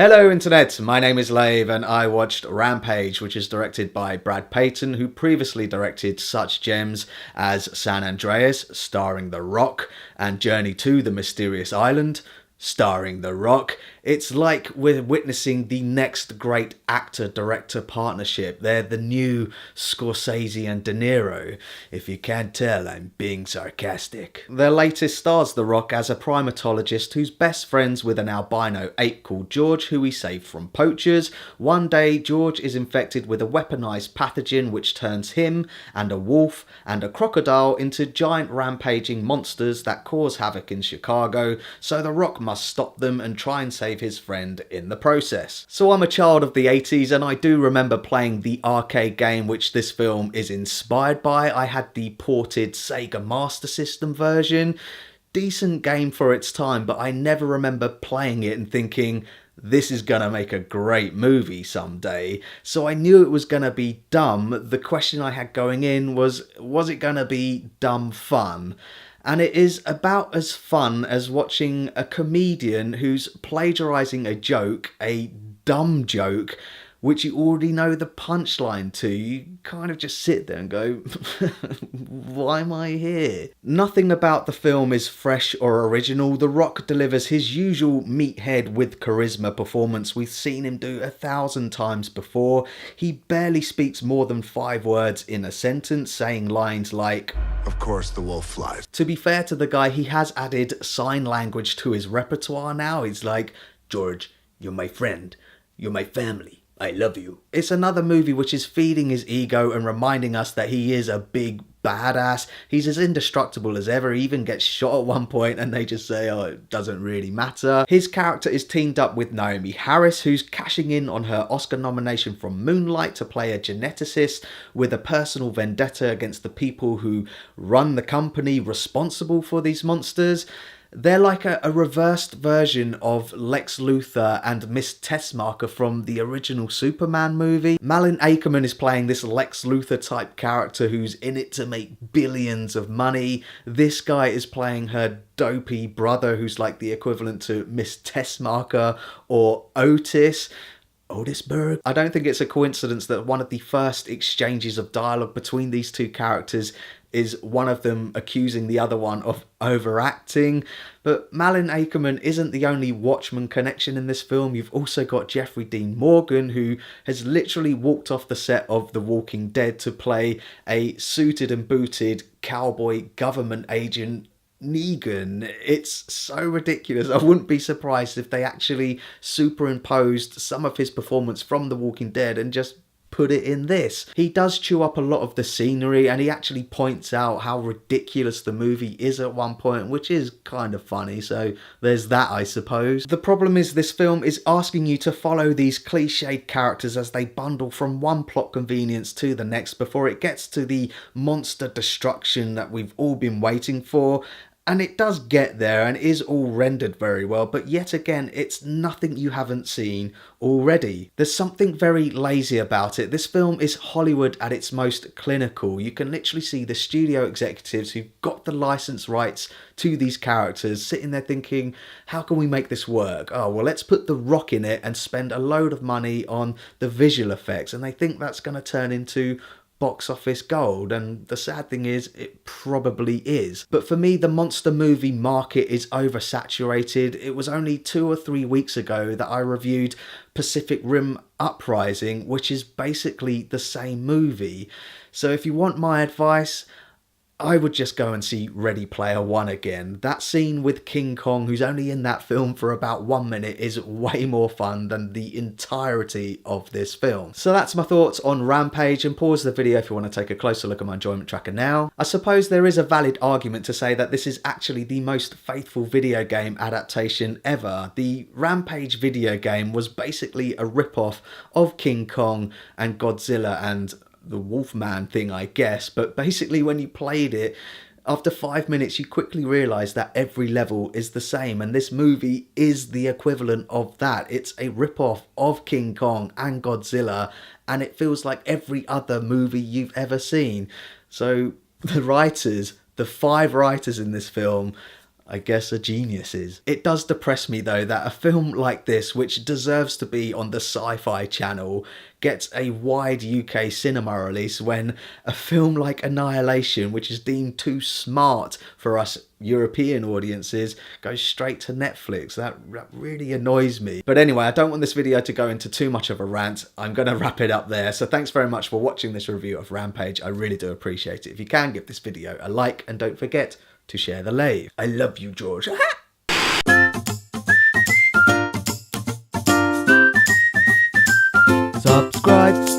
Hello Internet, my name is Lave and I watched Rampage, which is directed by Brad Peyton, who previously directed such gems as San Andreas, starring The Rock, and Journey to the Mysterious Island, starring The Rock. It's like we're witnessing the next great actor-director partnership. They're the new Scorsese and De Niro. If you can't tell, I'm being sarcastic. Their latest stars The Rock as a primatologist who's best friends with an albino ape called George, who he saved from poachers. One day, George is infected with a weaponized pathogen which turns him and a wolf and a crocodile into giant rampaging monsters that cause havoc in Chicago, so The Rock must stop them and try and save his friend in the process. So I'm a child of the 80s and I do remember playing the arcade game which this film is inspired by. I had the ported Sega Master System version. Decent game for its time, but I never remember playing it and thinking, this is gonna make a great movie someday. So I knew it was gonna be dumb. The question I had going in was it gonna be dumb fun? And it is about as fun as watching a comedian who's plagiarising a joke, a dumb joke, which you already know the punchline to. You kind of just sit there and go, why am I here? Nothing about the film is fresh or original. The Rock delivers his usual meathead with charisma performance we've seen him do 1,000 times before. He barely speaks more than 5 words in a sentence, saying lines like, "Of course the wolf flies." To be fair to the guy, he has added sign language to his repertoire now. He's like, George, you're my friend, you're my family, I love you. It's another movie which is feeding his ego and reminding us that he is a big badass. He's as indestructible as ever. He even gets shot at one point and they just say, oh, it doesn't really matter. His character is teamed up with Naomie Harris, who's cashing in on her Oscar nomination from Moonlight to play a geneticist with a personal vendetta against the people who run the company responsible for these monsters. They're like a reversed version of Lex Luthor and Miss Tessmacher from the original Superman movie. Malin Akerman is playing this Lex Luthor type character who's in it to make billions of money. This guy is playing her dopey brother who's like the equivalent to Miss Tessmacher or Otisburg. I don't think it's a coincidence that one of the first exchanges of dialogue between these two characters is one of them accusing the other one of overacting. But Malin Akerman isn't the only Watchmen connection in this film. You've also got Jeffrey Dean Morgan, who has literally walked off the set of The Walking Dead to play a suited and booted cowboy government agent, Negan. It's so ridiculous. I wouldn't be surprised if they actually superimposed some of his performance from The Walking Dead and just put it in this. He does chew up a lot of the scenery and he actually points out how ridiculous the movie is at one point, which is kind of funny, so there's that, I suppose. The problem is this film is asking you to follow these cliched characters as they bundle from one plot convenience to the next before it gets to the monster destruction that we've all been waiting for. And it does get there and is all rendered very well, but yet again, it's nothing you haven't seen already. There's something very lazy about it. This film is Hollywood at its most clinical. You can literally see the studio executives who've got the license rights to these characters sitting there thinking, how can we make this work? Oh, well, let's put The Rock in it and spend a load of money on the visual effects. And they think that's going to turn into box office gold, and the sad thing is it probably is. But for me, the monster movie market is oversaturated. It was only 2 or 3 weeks ago that I reviewed Pacific Rim Uprising, which is basically the same movie. So if you want my advice, I would just go and see Ready Player One again. That scene with King Kong, who's only in that film for about 1 minute, is way more fun than the entirety of this film. So that's my thoughts on Rampage, and pause the video if you want to take a closer look at my enjoyment tracker now. I suppose there is a valid argument to say that this is actually the most faithful video game adaptation ever. The Rampage video game was basically a rip-off of King Kong and Godzilla and the Wolfman thing, I guess, but basically when you played it, after 5 minutes you quickly realise that every level is the same, and this movie is the equivalent of that. It's a rip-off of King Kong and Godzilla, and it feels like every other movie you've ever seen. So the writers, the 5 writers in this film, I guess a genius is. It does depress me though that a film like this, which deserves to be on the Sci-Fi Channel, gets a wide UK cinema release when a film like Annihilation, which is deemed too smart for us European audiences, goes straight to Netflix. That really annoys me. But anyway, I don't want this video to go into too much of a rant. I'm going to wrap it up there. So thanks very much for watching this review of Rampage. I really do appreciate it. If you can, give this video a like and don't forget to share the Lave. I love you, George. Subscribe.